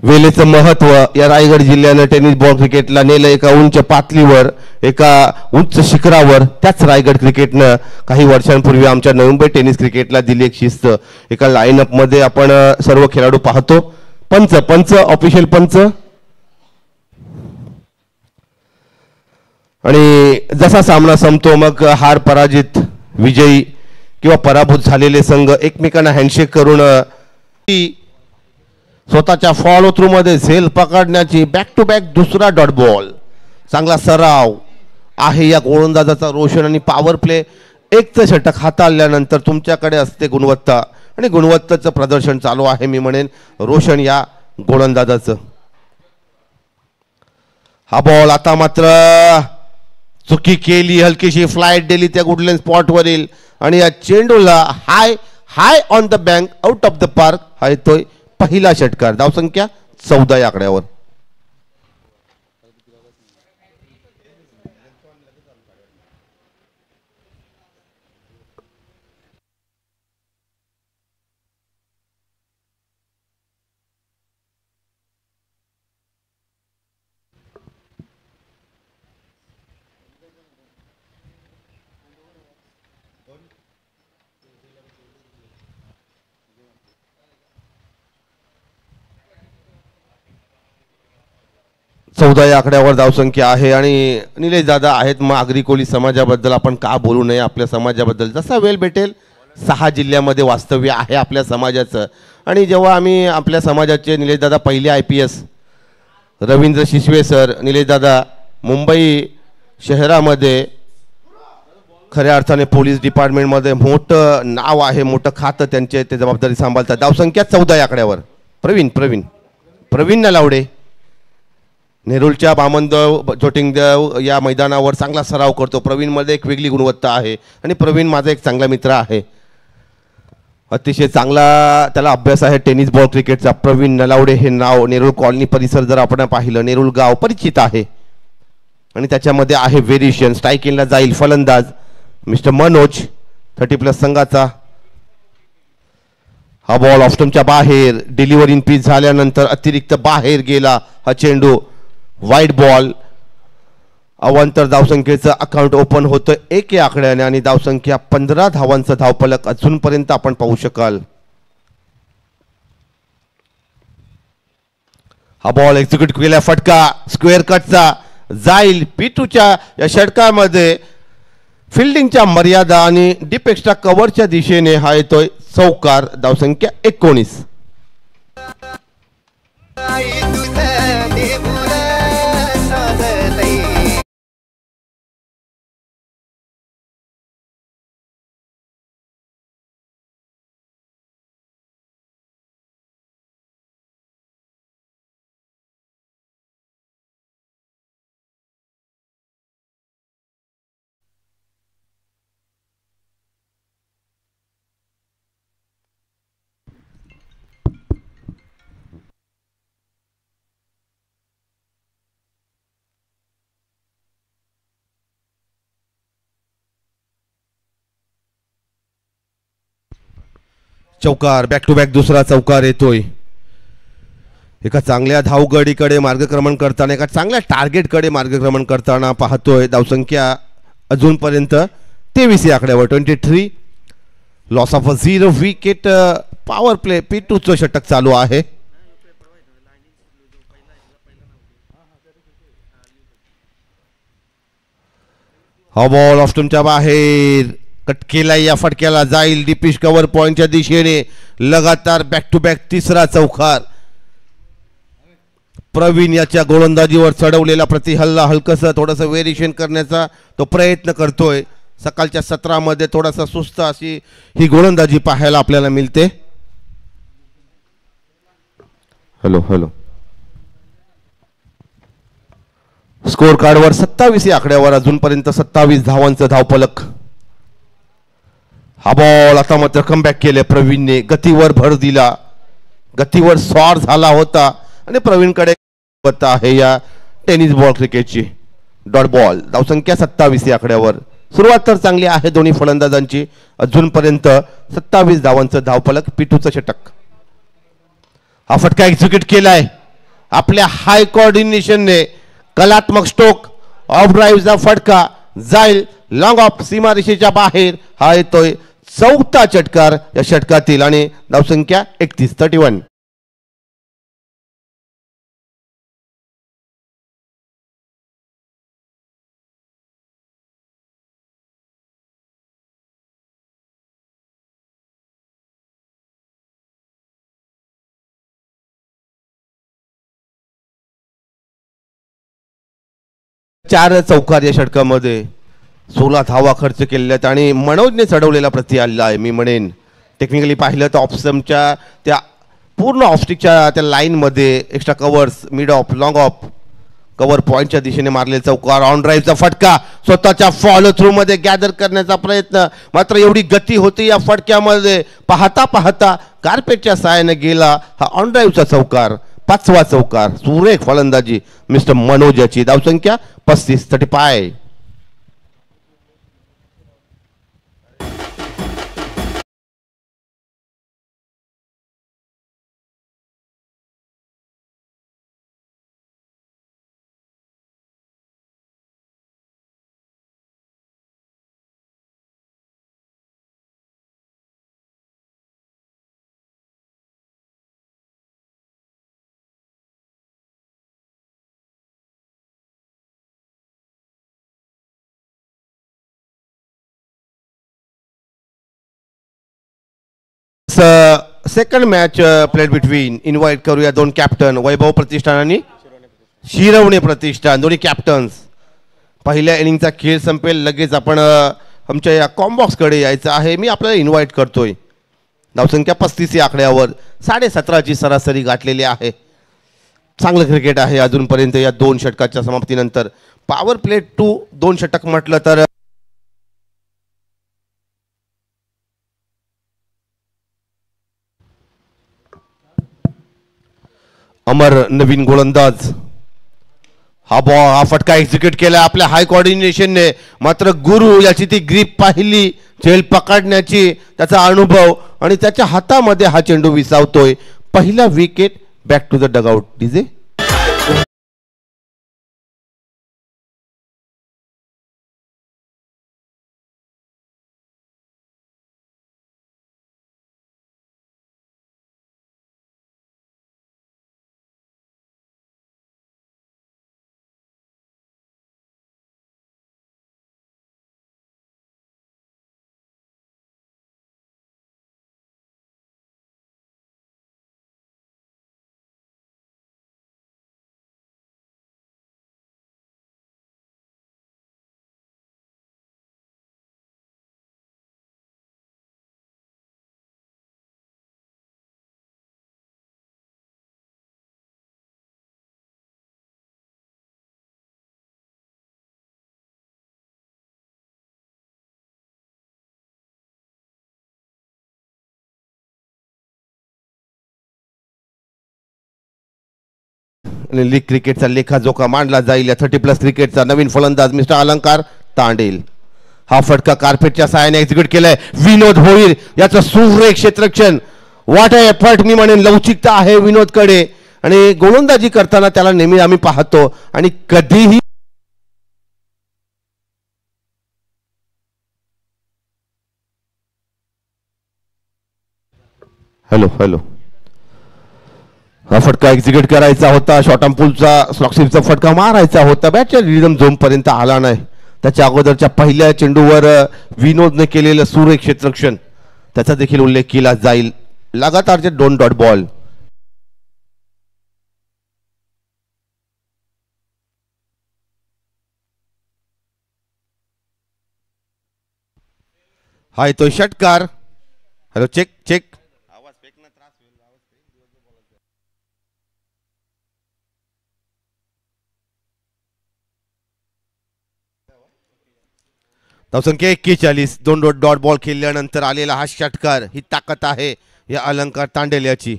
वेलेचं महत्व या रायगड जिल्ह्यानं टेनिस बॉल क्रिकेटला नेलं एका उंच पातळीवर, एका उंच शिखरावर. त्याच रायगड क्रिकेटनं काही वर्षांपूर्वी आमच्या नवी मुंबई टेनिस क्रिकेटला दिली एक शिस्त. एका लाईनअप मध्ये आपण सर्व खेळाडू पाहतो. पंच ऑफिशियल पंच, आणि जसा सामना संपतो मग हार पराजित, विजयी किंवा पराभूत झालेले संघ एकमेकांना हँडशेक करून स्वतःच्या फॉलो थ्रू मध्ये झेल पकडण्याची बॅक टू बॅक दुसरा डॉट बॉल. चांगला सराव आहे या गोलंदाजाचा. रोशन आणि पॉवर प्ले एकच षटक हाताळल्यानंतर तुमच्याकडे असते गुणवत्ता, आणि गुणवत्तेचं प्रदर्शन चालू आहे मी म्हणेन रोशन या गोलंदाजाचं. हा बॉल आता मात्र चुकी केली, हलकीशी फ्लाईट दिली त्या गुडलँड स्पॉट वरील, आणि या चेंडूला high on the bank out of the park. हा येतोय पहिला षटकार. धावसंख्या 14 या आकड्यावर. चौदा या आकड्यावर धावसंख्या आहे. आणि निलेश दादा आहेत, मग आगरी कोळी समाजाबद्दल आपण का बोलू नये. आपल्या समाजाबद्दल जसा वेळ भेटेल, 6 जिल्ह्यामध्ये वास्तव्य आहे आपल्या समाजाचं. आणि जेव्हा आम्ही आपल्या समाजाचे निलेश दादा पहिले IPS रवींद्र शिसवे सर, निलेश दादा मुंबई शहरामध्ये खऱ्या अर्थाने पोलीस डिपार्टमेंटमध्ये मोठं नाव आहे, मोठं खातं त्यांचे, ते जबाबदारी सांभाळतात. धावसंख्या 14 या आकड्यावर. प्रवीण नलावडे नेरूळच्या बामनदेव जोटिंगदेव या मैदानावर चांगला सराव करतो. प्रवीणमध्ये एक वेगळी गुणवत्ता आहे, आणि प्रवीण माझा एक चांगला मित्र आहे. अतिशय चांगला त्याला अभ्यास आहे टेनिस बॉल क्रिकेटचा. प्रवीण नलावडे हे नाव नेरूळ कॉलनी परिसर जर आपण पाहिलं, नेरूळ गाव परिचित आहे. आणि त्याच्यामध्ये आहे व्हेरिएशन. स्ट्राईकिंगला जाईल फलंदाज मिस्टर मनोज, 30+ संघाचा. हा बॉल ऑफस्टंपच्या बाहेर, डिलिव्हरी इन पीच झाल्यानंतर अतिरिक्त बाहेर गेला हा चेंडू. Wide ball. अवांतर धावसंख्येचं अकाउंट ओपन होतं 1 या आकड्याने, आणि धावसंख्या 15 धावांचं धावफलक अजूनपर्यंत आपण पाहू शकाल. हा बॉल एक्झिक्यूट केला, फटका स्क्वेअर कटचा जाईल. P2च्या या षटकामध्ये फिल्डिंगच्या मर्यादा आणि डीप एक्स्ट्रा कव्हरच्या दिशेने हा येतोय चौकार. धावसंख्या 19. चौकार, बॅक टू बॅक दुसरा चौकार येतोय. एका चांगल्या धावगडीकडे मार्गक्रमण करताना, एका चांगल्या टार्गेटकडे मार्गक्रमण करताना पाहतोय. धावसंख्या अजूनपर्यंत 23 या आकड्यावर. 23. Loss of 0 wicket. Power play P2चं षटक चालू आहे. हा बॉल ऑफस्टंपच्या बाहेर कट केला. या फटक्याला जाईल डीपिश कव्हर पॉइंटच्या दिशेने. लगातार बॅक टू बॅक तिसरा चौकार. प्रवीण याच्या गोलंदाजीवर चढवलेला प्रतिहल्ला हलकसं थोडंसं व्हेरिएशन करण्याचा तो प्रयत्न करतोय. सकाळच्या सत्रामध्ये थोडासा सुस्त अशी ही गोलंदाजी पाहायला आपल्याला मिळते. हॅलो स्कोर कार्डवर 27 या आकड्यावर अजूनपर्यंत 27 धावांचं धावफलक. हा बॉल आता मात्र कमबॅक केले प्रवीणने. गतीवर भर दिला, गतीवर स्वार झाला होता, आणि प्रवीणकडे आहे या टेनिस बॉल क्रिकेटची. Dot ball. धावसंख्या 27 या आकड्यावर. सुरुवात तर चांगली आहे दोन्ही फलंदाजांची. अजूनपर्यंत 27 धावांचं धावफलक. P2चं षटक. हा फटका एक्झिक्यूट केलाय. आपल्या हाय कोऑर्डिनेशनने कलात्मक स्ट्रोक ऑफ ड्राईव्हचा फटका जाईल लॉंग ऑफ सीमारेषेच्या बाहेर. हा येतोय चौथा षटकार या षटकातील आणि धावसंख्या 31. चार चौकार या षटकामध्ये 16 धावा खर्च केलेल्या आणि मनोजने चढवलेला प्रति आलेला आहे. मी म्हणेन टेक्निकली पाहिलं तर ऑफस्टमच्या त्या पूर्ण ऑफस्टिकच्या त्या लाईनमध्ये extra covers mid of long of cover पॉईंटच्या दिशेने मारलेला चौकार ऑन ड्राईव्हचा फटका स्वतःच्या फॉलो थ्रू मध्ये गॅदर करण्याचा प्रयत्न. मात्र एवढी गती होती या फटक्यामध्ये पाहता पाहता कार्पेटच्या साहाय्याने गेला हा ऑन ड्राईव्हचा चौकार. 5वा चौकार. सुरेख फलंदाजी मिस्टर मनोज याची. धावसंख्या 35. Second match played between invite करूया दोन कॅप्टन वैभव प्रतिष्ठान आणि शिरवणे प्रतिष्ठान दोन्ही कॅप्टन्स. पहिल्या इनिंगचा खेळ संपेल लगेच आपण आमच्या या कॉम्बॉक्सकडे यायचं आहे. मी आपल्याला इन्व्हाइट करतोय. धावसंख्या 35 या आकड्यावर 17.5ची सरासरी गाठलेली आहे. चांगलं क्रिकेट आहे अजूनपर्यंत या दोन षटकाच्या समाप्तीनंतर. पॉवर प्ले 2 2 षटक म्हटलं तर अमर नवीन गोलंदाज. हा फटका एक्झिक्यूट केला आपल्या हाय कोऑर्डिनेशनने. मात्र गुरु याची ती ग्रीप पाहिली झेल पकडण्याची त्याचा अनुभव आणि त्याच्या हातामध्ये हा चेंडू विसावतोय. पहिला विकेट. Back to the dugout. DJ league क्रिकेटचा लेखाजोखा मांडला जाईल. या 30+ क्रिकेटचा नवीन फलंदाज मिस्टर अलंकार तांडेल. हा फटका कार्पेटच्या सहाय्याने एक्झिक्यूट केलाय. विनोद भोईर याचं सुरेख क्षेत्ररक्षण. What a effort. मी म्हणेन लवचिकता आहे विनोदकडे आणि गोलंदाजी करताना त्याला नेहमी आम्ही पाहतो आणि कधीही हॅलो हा फटका एक्झिक्यूट करायचा होता. शॉर्ट आर्म पुलचा स्लॉकशिपचा फटका मारायचा होता. बॅटच्या रिदम झोन पर्यंत आला नाही. त्याच्या अगोदरच्या पहिल्या चेंडूवर विनोदने केलेलं सुरेख क्षेत्ररक्षण त्याचा देखील उल्लेख केला जाईल. लगातारचे 2 डॉट बॉल. हा येतोय षटकार. Hello check. धावसंख्या 41. 2 डॉट बॉल खेळल्यानंतर आलेला हा षटकार. ही ताकद आहे या अलंकार तांडेल याची.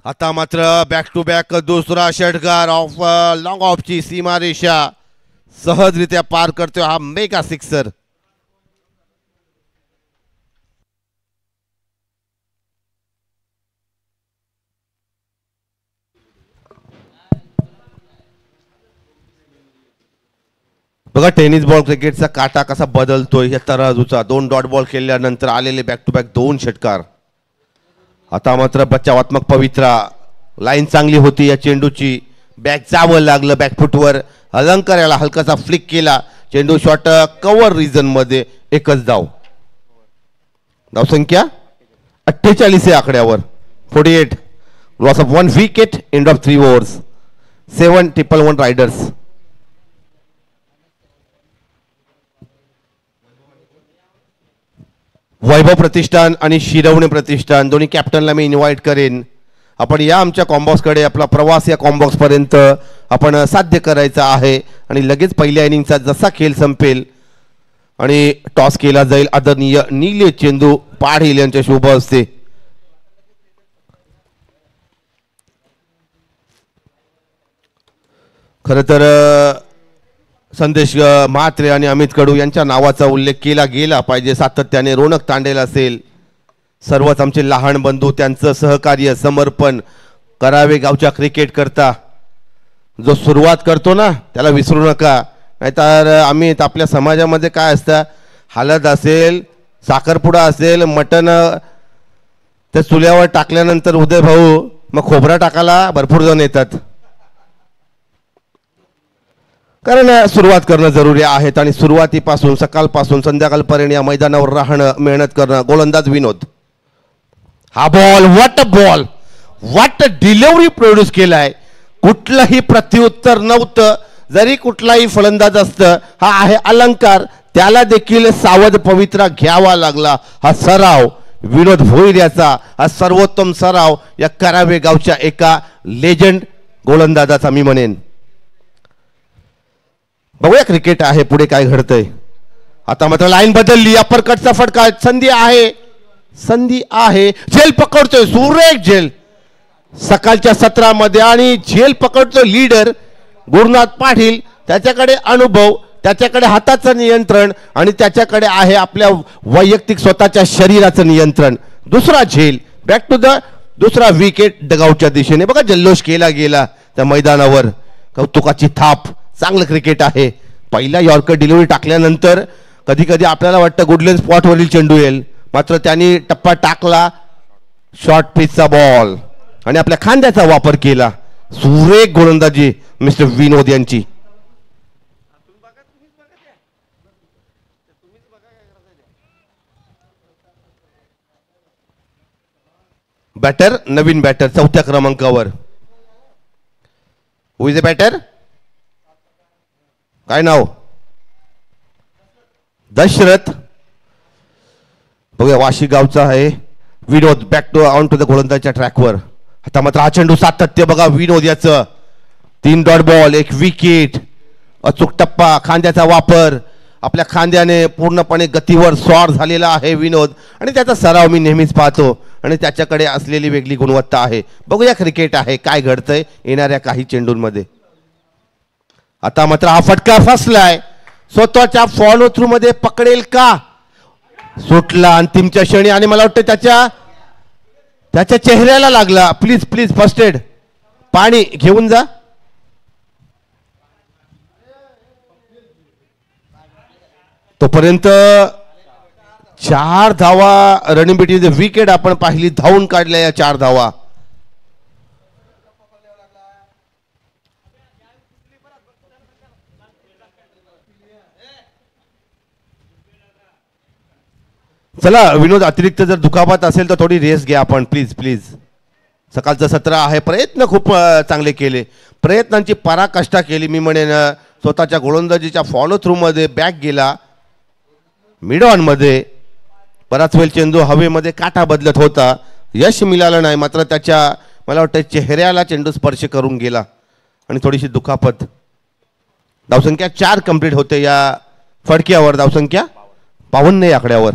आता मात्र बॅक टू बॅक दुसरा षटकार ऑफ लॉंग ऑफची सीमारेषा सहजरित्या पार करतोय हा मेगा सिक्सर. बघा टेनिस बॉल क्रिकेटचा काटा कसा बदलतोय या तराजूचा. 2 डॉट बॉल खेळल्यानंतर आलेले बॅक टू बॅक 2 षटकार. आता मात्र बचावात्मक पवित्रा. लाईन चांगली होती या चेंडूची. बॅक जावं लागलं बॅकफुटवर. अलंकार याला हलकासा फ्लिक केला. चेंडू शॉट कव्हर रिजन मध्ये. एकच धाव. धावसंख्या 48 आहे आकड्यावर. 48. Loss of 1 wicket. End of 3 overs. 7-1 riders. Vaibhav Pratishthan आणि शिरवणे प्रतिष्ठान दोन्ही कॅप्टनला मी इन्व्हाइट करेन. आपण या आमच्या कॉम्बॉक्सकडे आपला प्रवास या कॉम्बॉक्स पर्यंत आपण साध्य करायचा आहे. आणि लगेच पहिल्या इनिंगचा जसा खेळ संपेल आणि टॉस केला जाईल आदरणीय निलेश चेंदू पाटील यांच्या शुभ हस्ते. खरं तर संदेश म्हात्रे आणि अमित कडू यांच्या नावाचा उल्लेख केला गेला पाहिजे सातत्याने. रोनक तांडेल असेल, सर्वच आमचे लहान बंधू, त्यांचं सहकार्य समर्पण करावे गावच्या क्रिकेट करता. जो सुरुवात करतो ना त्याला विसरू नका. नाहीतर आम्ही आपल्या समाजामध्ये काय असतं, हळद असेल, साखरपुडा असेल, मटण त्या चुल्यावर टाकल्यानंतर उदय भाऊ मग खोबरा टाकायला भरपूर जण येतात. कारण सुरुवात करणं जरुरी आहे. आणि सुरुवातीपासून सकाळपासून संध्याकाळपर्यंत या मैदानावर राहणं, मेहनत करणं. गोलंदाज विनोद. हा ball, what a ball, what a delivery produce केलाय. कुठलंही प्रत्युत्तर नव्हतं. जरी कुठलाही फलंदाज असतं, हा आहे अलंकार, त्याला देखील सावध पवित्रा घ्यावा लागला. हा सराव विनोद भोईर याचा, हा सर्वोत्तम सराव या करावे गावच्या एका लेजंड गोलंदाजाचा मी म्हणेन. बघूया क्रिकेट आहे पुढे काय घडतंय. आता मात्र लाईन बदलली. अपरकटचा फटका. संधी आहे, संधी आहे. झेल पकडतोय सुरेख झेल सकाळच्या सत्रामध्ये. आणि झेल पकडतो लीडर गुरुनाथ पाटील. त्याच्याकडे अनुभव, त्याच्याकडे हाताचं नियंत्रण आणि त्याच्याकडे आहे आपल्या वैयक्तिक स्वतःच्या शरीराचं नियंत्रण. दुसरा झेल. बॅक टू द दुसरा विकेट डगआउटच्या दिशेने. बघा जल्लोष केला गेला त्या मैदानावर. कौतुकाची थाप. चांगलं क्रिकेट आहे. पहिला यॉर्कर डिलिव्हरी टाकल्यानंतर कधी कधी आपल्याला वाटतं गुडलेन स्पॉटवरील चेंडू येईल, मात्र त्यांनी टप्पा टाकला. शॉर्ट पिचचा बॉल आणि आपल्या खांद्याचा वापर केला. सुरेख गोलंदाजी मिस्टर विनोद यांची. बॅटर नवीन बॅटर 4थ्या क्रमांकावर. Who is a batter? काय नाव? दशरथ. बघूया वाशी गावचा आहे Vinod. Back to on to the गोलंदाजच्या ट्रॅकवर. आता मात्र हा चेंडू सातत्य बघा विनोद याचं. 3 डॉट बॉल, 1 विकेट. अचूक टप्पा, खांद्याचा वापर. आपल्या खांद्याने पूर्णपणे गतीवर स्वार झालेला आहे विनोद. आणि त्याचा सराव मी नेहमीच पाहतो आणि त्याच्याकडे असलेली वेगळी गुणवत्ता आहे. बघूया क्रिकेट आहे काय घडतंय येणाऱ्या काही चेंडूंमध्ये. आता मात्र हा फटका फसलाय. स्वतःच्या फॉलो थ्रू मध्ये पकडेल का? सुटला अंतिमच्या क्षणी. आणि मला वाटतं त्याच्या चेहऱ्याला लागला. प्लीज प्लीज फर्स्ट एड, पाणी घेऊन जा. तोपर्यंत 4 धावा रनिंग बिटवीन द विकेट आपण पाहिली. धावून काढल्या या 4 धावा. चला विनोद, अतिरिक्त जर दुखापत असेल तर थोडी रेस्ट घ्या आपण प्लीज प्लीज. सकाळचं सत्र आहे. प्रयत्न खूप चांगले केले, प्रयत्नांची पराकाष्ठा केली मी म्हणेन. स्वतःच्या गोलंदाजीच्या फॉलो थ्रू मध्ये बॅक गेला. मिड ऑन मध्ये बराच वेळ चेंडू हवेमध्ये काटा बदलत होता. यश मिळालं नाही, मात्र त्याच्या मला वाटतं चेहऱ्याला चेंडू स्पर्श करून गेला आणि थोडीशी दुखापत. धावसंख्या 4 कंप्लीट होते या फडक्यावर. धावसंख्या 52 आकड्यावर.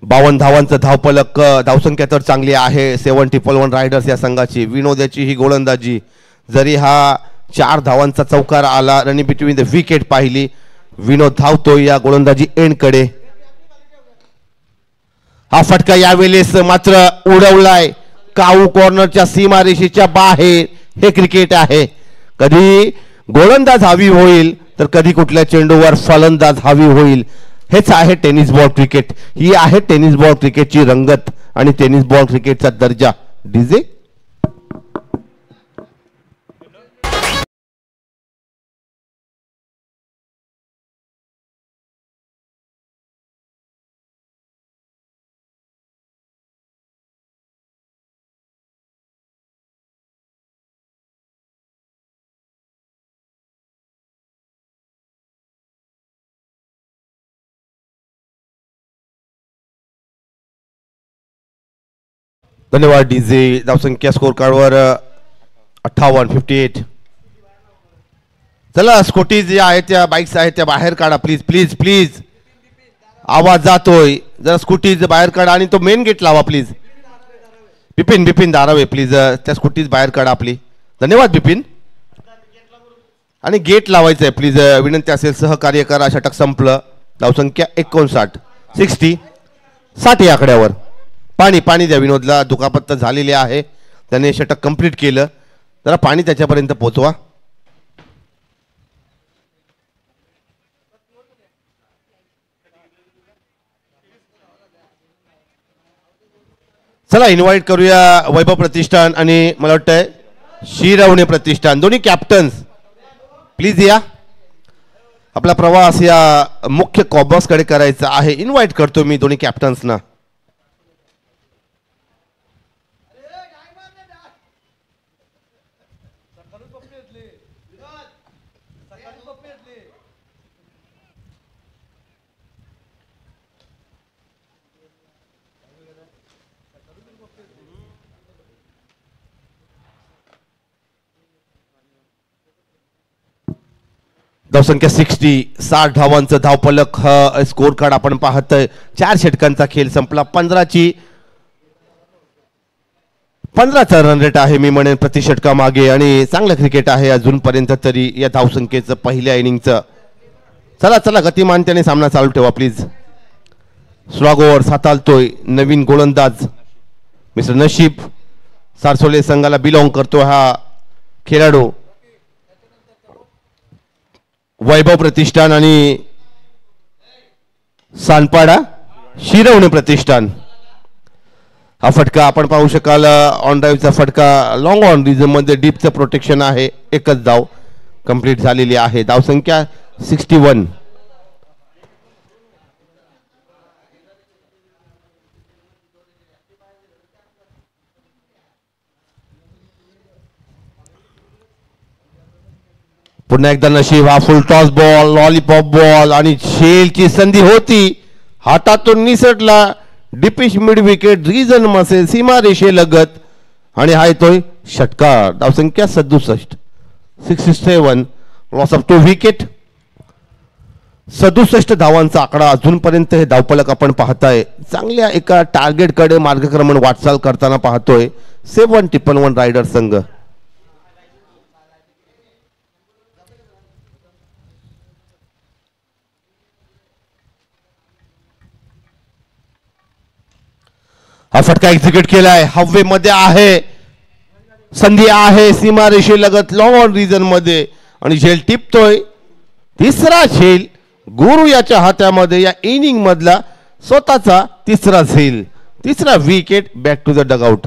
बावन्न धावांचं धावफलक. धावसंख्या तर चांगली आहे. 7-1 रायडर्स या संघाची. विनोदाची ही गोलंदाजी. जरी हा 4 धावांचा चौकार आला, रनिंग बिटवीन द विकेट पाहिली. विनोद धावतो या गोलंदाजी एंडकडे. हा फटका यावेळेस मात्र उडवलाय. काऊ कॉर्नरच्या सीमारेषेच्या बाहेर. हे क्रिकेट आहे. कधी गोलंदाज हवी होईल तर कधी कुठल्या चेंडूवर फलंदाज हवी होईल. हेच आहे टेनिस बॉल क्रिकेट. ही आहे टेनिस बॉल क्रिकेटची रंगत आणि टेनिस बॉल क्रिकेटचा दर्जा. डीजे धन्यवाद. डीजे धावसंख्या स्कोर कार्डवर 58-58. चला स्कूटी ज्या आहेत त्या बाईक्स आहेत त्या बाहेर काढा प्लीज प्लीज प्लीज. आवाज जातोय. जरा स्कूटी बाहेर काढा आणि तो मेन गेट लावा प्लीज. बिपिन बिपिन धारावे प्लीज त्या स्कूटीज बाहेर काढा आपली. धन्यवाद बिपिन. आणि गेट लावायचं आहे प्लीज विनंती असेल. सहकार्य करा. षटक संपलं. धावसंख्या 59 60 या आकड्यावर. पाणी पाणी द्या विनोदला. दुखापत झालेली आहे. त्याने षटक कंप्लीट केलं. जरा पाणी त्याच्यापर्यंत पोहोचवा. चला इन्व्हाइट करूया वैभव प्रतिष्ठान आणि मला वाटतंय शिरवणे प्रतिष्ठान दोन्ही कॅप्टन्स प्लीज या. आपला प्रवास या मुख्य कॉबॉक्स कडे करायचा आहे. इन्व्हाइट करतो मी दोन्ही कॅप्टन्सना. धावसंख्या 60 धावांचं धावफलक हा स्कोर कार्ड आपण पाहतोय. 4 षटकांचा खेळ संपला. 15चा रन रेट आहे मी म्हणेन प्रति षटका मागे. आणि चांगलं क्रिकेट आहे अजूनपर्यंत तरी या धावसंख्येचं पहिल्या इनिंगचं. चला चला गतिमानतेने सामना चालू ठेवा प्लीज. स्वागोवर सातालतोय नवीन गोलंदाज मिस्टर नशीब. सारसोले संघाला बिलॉंग करतो हा खेळाडू. वैभव प्रतिष्ठान आणि सानपाडा शिरवणे प्रतिष्ठान. हा फटका आपण पाहू शकाल. ऑन ड्राईव्हचा फटका लॉंग ऑन रिझन मध्ये डीपचं प्रोटेक्शन आहे. एकच धाव कंप्लीट झालेली आहे. धावसंख्या 61. पुन्हा एकदा नशीब. हा फुल टॉस बॉल लॉलीपॉप बॉल आणि शेलची संधी होती. हातातून निसटला. डिपिश मिड विकेट रिजन मसेल सीमा रेषे लगत आणि हा येतोय षटकार. धावसंख्या 67 लॉस ऑफ 2 विकेट. 67 धावांचा आकडा अजूनपर्यंत हे धावफलक आपण पाहताय. चांगल्या एका टार्गेटकडे मार्गक्रमण वाटचाल करताना पाहतोय 71 रायडर संघ. हा फटका एक्झिक्यूट केलाय. हवेमध्ये आहे. संधी आहे सीमा रेषे लगत लॉंग ऑन रिजन मध्ये आणि झेल टिपतोय. तिसरा झेल गुरु याच्या हातामध्ये. या इनिंग मधला स्वतःचा तिसरा झेल. तिसरा wicket. Back to the dugout.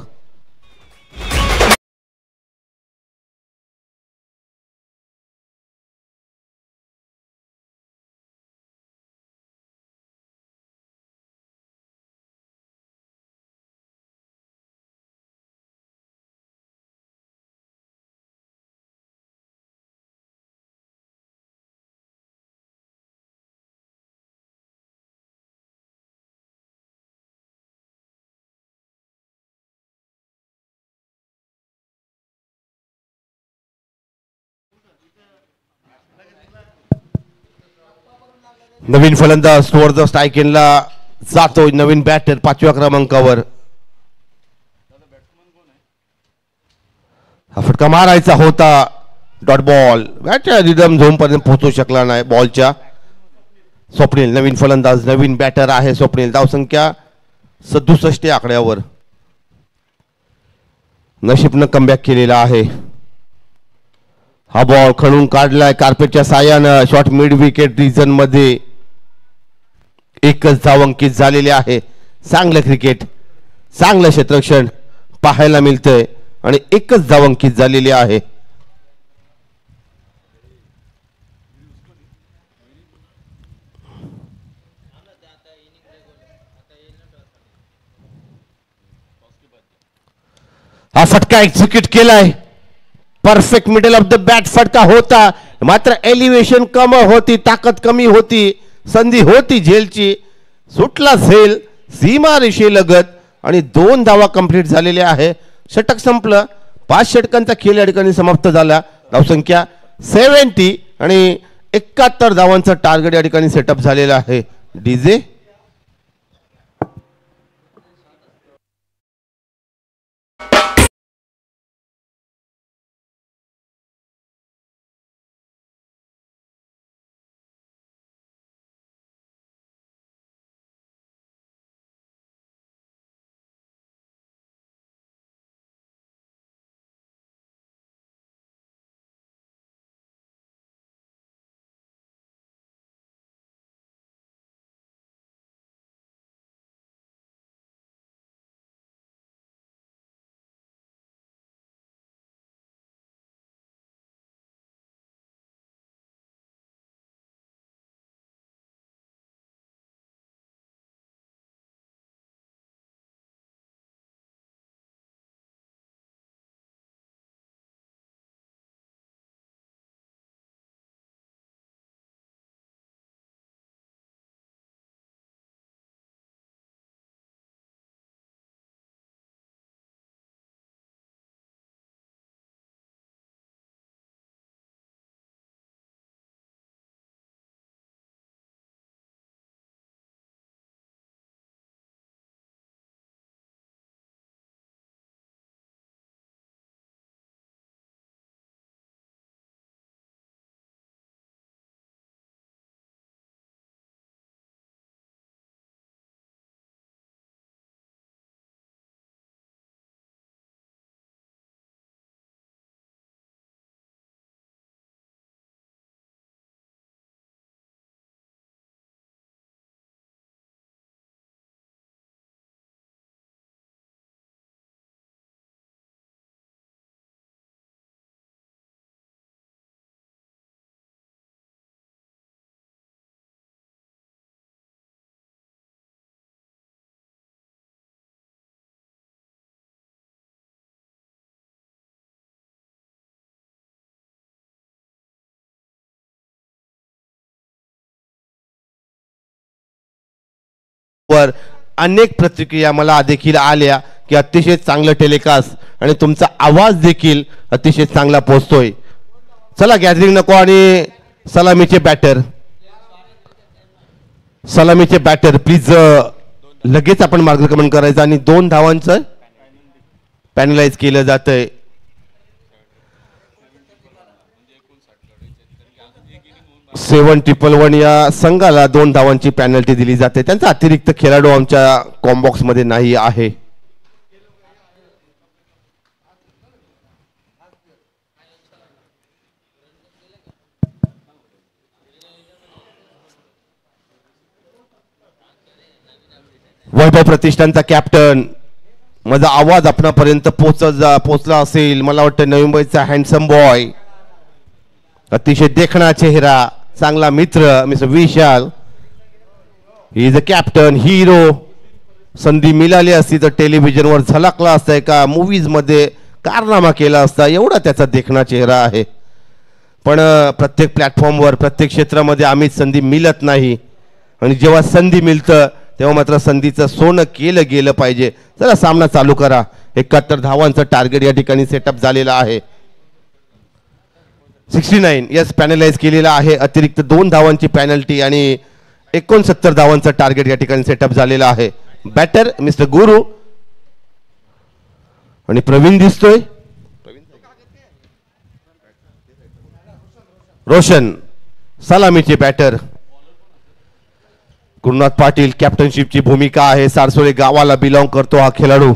नवीन फलंदाज टुवर्ड द स्ट्राईक एंडला जातोय. नवीन बॅटर 5व्या क्रमांकावर. हा फटका मारायचा होता. डॉट बॉल बॅटच्या रिदम झोन पर्यंत पोहोचू शकला नाही बॉलच्या. स्वप्नील नवीन फलंदाज नवीन बॅटर आहे स्वप्नील. धावसंख्या 67 आकड्यावर. नशीबनं कमबॅक केलेला आहे. हा बॉल खणून काढलाय कार्पेटच्या साह्यानं. शॉट मिड विकेट रिजन मध्ये एकच धाव अंकित झालेले आहे. चांगलं क्रिकेट, चांगलं क्षेत्ररक्षण पाहायला मिळतंय आणि एकच धाव अंकित झालेली आहे. हा फटका एक्झिक्यूट केलाय. Perfect middle of the bat फटका होता, मात्र एलिव्हेशन कम होती, ताकद कमी होती, संधी होती झेलची. सुटला झेल सीमा रेषेलगत आणि 2 धावा कंप्लीट झालेल्या आहे. षटक संपलं. 5 षटकांचा खेळ या ठिकाणी समाप्त झाला. धावसंख्या 70 आणि 71 धावांचं टार्गेट या ठिकाणी सेटअप झालेलं आहे. डीजे वर अनेक प्रतिक्रिया मला देखील आल्या की अतिशय चांगलं टेलिकास्ट आणि तुमचा आवाज देखील अतिशय चांगला पोहोचतोय. चला गॅदरिंग नको आणि सलामीचे बॅटर प्लीज लगेच आपण मार्गक्रमण करायचं आणि 2 धावांचं पॅनलाइज केलं जातंय. सेवन 111 या संघाला 2 धावांची पॅनल्टी दिली जाते. त्यांचा अतिरिक्त खेळाडू आमच्या कॉम्बॉक्स मध्ये नाही आहे. वैभव प्रतिष्ठानचा कॅप्टन, माझा आवाज आपणापर्यंत पोहोचला असेल मला वाटतं. नवी मुंबईचा हँडसम बॉय, अतिशय देखणा चेहरा, चांगला मित्र mister Vishal. He is a captain hero. संधी मिळाली असती तर टेलिव्हिजनवर झलकला असता, का मूवीज मध्ये कारनामा केला असता, एवढा त्याचा देखणा चेहरा आहे. पण प्रत्येक प्लॅटफॉर्मवर प्रत्येक क्षेत्रामध्ये आम्ही संधी मिळत नाही आणि जेव्हा संधी मिळतं तेव्हा मात्र संधीचं सोनं केलं गेलं पाहिजे. चला सामना चालू करा. 71 धावांचं टार्गेट या ठिकाणी सेटअप झालेलं आहे. 69 यस पॅनलाइज केलेला आहे. अतिरिक्त 2 धावांची पॅनल्टी आणि 69 धावांचं टार्गेट या ठिकाणी सेटअप झालेलं आहे. बॅटर मिस्टर गुरु आणि प्रवीण दिसतोय. रोशन सलामीचे बॅटर. गुरुनाथ पाटील कॅप्टनशिपची भूमिका आहे. सारसोळे गावाला बिलॉंग करतो हा खेळाडू.